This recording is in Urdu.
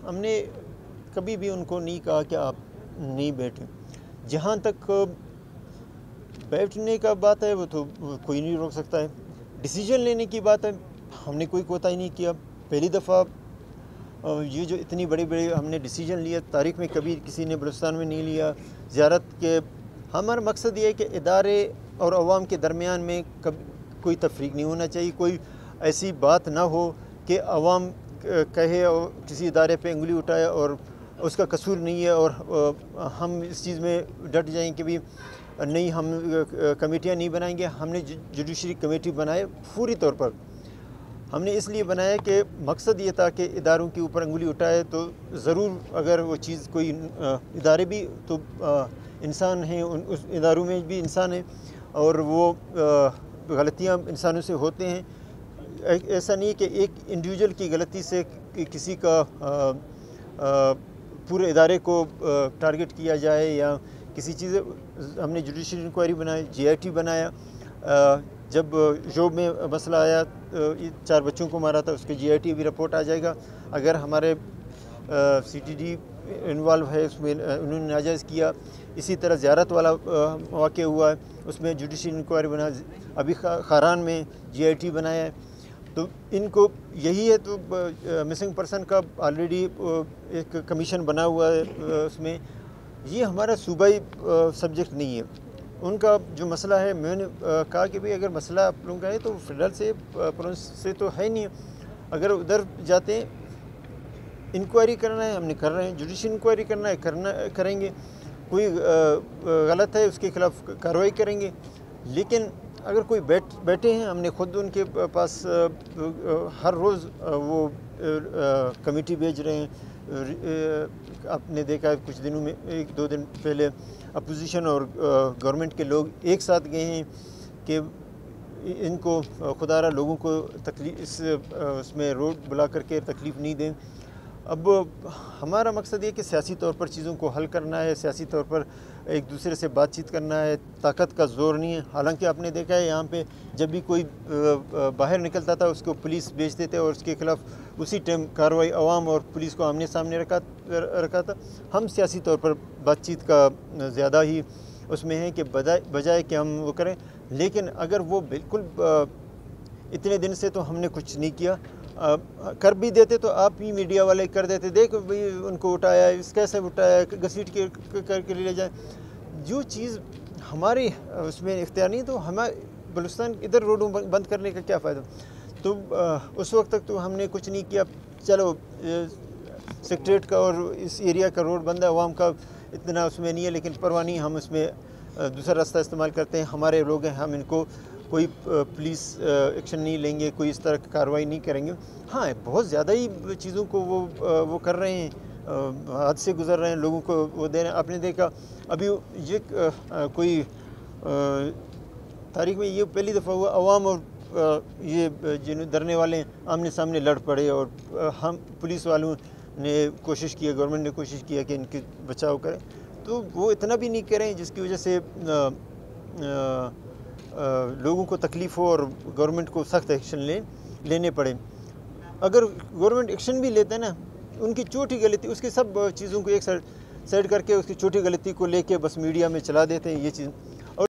ہم نے کبھی بھی ان کو نہیں کہا کہ آپ نہیں بیٹھیں. جہاں تک بیٹھنے کا بات ہے وہ تو کوئی نہیں روک سکتا ہے. ڈیسیجن لینے کی بات ہے, ہم نے کوئی کوتاہی نہیں کیا. پہلی دفعہ یہ جو اتنی بڑی ہم نے ڈیسیجن لیا, تاریخ میں کبھی کسی نے بلوچستان میں نہیں لیا زیارت کے. ہمارا مقصد یہ ہے کہ ادارے اور عوام کے درمیان میں کوئی تفریق نہیں ہونا چاہیے. کوئی ایسی بات نہ ہو کہ عوام کہے اور کسی ادارے پہ انگلی اٹھائے اور اس کا قصور نہیں ہے, اور ہم اس چیز میں ڈٹ جائیں کہ بھی نہیں ہم کمیٹیاں نہیں بنائیں گے. ہم نے جوڈیشری کمیٹی بنائے پوری طور پر. ہم نے اس لیے بنایا کہ مقصد یہ تھا کہ اداروں کے اوپر انگلی اٹھائے تو ضرور اگر وہ چیز کوئی ادارے بھی تو انسان ہیں, اس اداروں میں بھی انسان ہیں اور وہ غلطیاں انسانوں سے ہوتے ہیں. ایسا نہیں کہ ایک انڈیویجول کی غلطی سے کسی کا پورے ادارے کو ٹارگٹ کیا جائے یا کسی چیز. ہم نے جوڈیشل انکوائری بنائی, GIT بنایا. جب جوب میں مسئلہ آیا 4 بچوں کو مارا تھا, اس کے GIT بھی رپورٹ آ جائے گا. اگر ہمارے CTD انوالو ہے اس میں, انہوں نے ناجائز کیا. اسی طرح زیارت والا واقع ہوا ہے, اس میں جوڈیشل انکوائری بنا. ابھی خاران میں GIT بنایا ہے. تو ان کو یہی ہے. تو مسنگ پرسن کا آلریڈی ایک کمیشن بنا ہوا ہے اس میں. یہ ہمارا صوبائی سبجیکٹ نہیں ہے. ان کا جو مسئلہ ہے, میں نے کہا کہ اگر مسئلہ آپ لوگوں کا ہے تو فیڈرل سے پروونس سے تو ہے نہیں. اگر ادھر جاتے ہیں انکوائری کرنا ہے ہم نے کر رہے ہیں, جوڈیشل انکوائری کرنا ہے کریں گے. کوئی غلط ہے اس کے خلاف کارروائی کریں گے. لیکن اگر کوئی بیٹھے ہیں, ہم نے خود ان کے پاس ہر روز وہ کمیٹی بھیج رہے ہیں. آپ نے دیکھا ہے کچھ دنوں میں 1-2 دن پہلے اپوزیشن اور گورنمنٹ کے لوگ ایک ساتھ گئے ہیں کہ ان کو خدا را لوگوں کو تکلیف اس میں روڈ بلا کر کے تکلیف نہیں دیں. اب ہمارا مقصد یہ کہ سیاسی طور پر چیزوں کو حل کرنا ہے, سیاسی طور پر ایک دوسرے سے بات چیت کرنا ہے. طاقت کا زور نہیں ہے. حالانکہ آپ نے دیکھا ہے یہاں پہ جب بھی کوئی باہر نکلتا تھا اس کو پولیس بھیجتے تھے اور اس کے خلاف اسی ٹائم کارروائی عوام اور پولیس کو آمنے سامنے رکھا تھا. ہم سیاسی طور پر بات چیت کا زیادہ ہی اس میں ہے کہ بجائے کہ ہم وہ کریں. لیکن اگر وہ بالکل اتنے دن سے تو ہم نے کچھ نہیں کیا, کر بھی دیتے تو آپ ہی میڈیا والے کر دیتے, دیکھ بھئی ان کو اٹھایا, اس کیسے اٹھایا, گھسیٹ کے کر کے لے جائیں. جو چیز ہماری اس میں اختیار نہیں تو ہمیں بلوچستان ادھر روڈوں بند کرنے کا کیا فائدہ. تو اس وقت تک تو ہم نے کچھ نہیں کیا. چلو سیکٹریٹ کا اور اس ایریا کا روڈ بند ہے, عوام کا اتنا اس میں نہیں ہے, لیکن پرواہ نہیں, ہم اس میں دوسرا راستہ استعمال کرتے ہیں. ہمارے لوگ ہیں, ہم ان کو کوئی پولیس ایکشن نہیں لیں گے, کوئی اس طرح کی کارروائی نہیں کریں گے. ہاں بہت زیادہ ہی چیزوں کو وہ کر رہے ہیں, حد سے گزر رہے ہیں, لوگوں کو وہ دے رہے ہیں. آپ نے دیکھا ابھی یہ کوئی تاریخ میں یہ پہلی دفعہ ہوا, عوام اور یہ جن دھرنے والے ہیں آمنے سامنے لڑ پڑے, اور ہم پولیس والوں نے کوشش کیا, گورنمنٹ نے کوشش کیا کہ ان کی بچاؤ کریں. تو وہ اتنا بھی نہیں کریں جس کی وجہ سے لوگوں کو تکلیف ہو اور گورنمنٹ کو سخت ایکشن لینے پڑے. اگر گورنمنٹ ایکشن بھی لیتے ہیں نا, ان کی چھوٹی غلطی, اس کی سب چیزوں کو ایک سائڈ کر کے اس کی چھوٹی غلطی کو لے کے بس میڈیا میں چلا دیتے ہیں. یہ چیز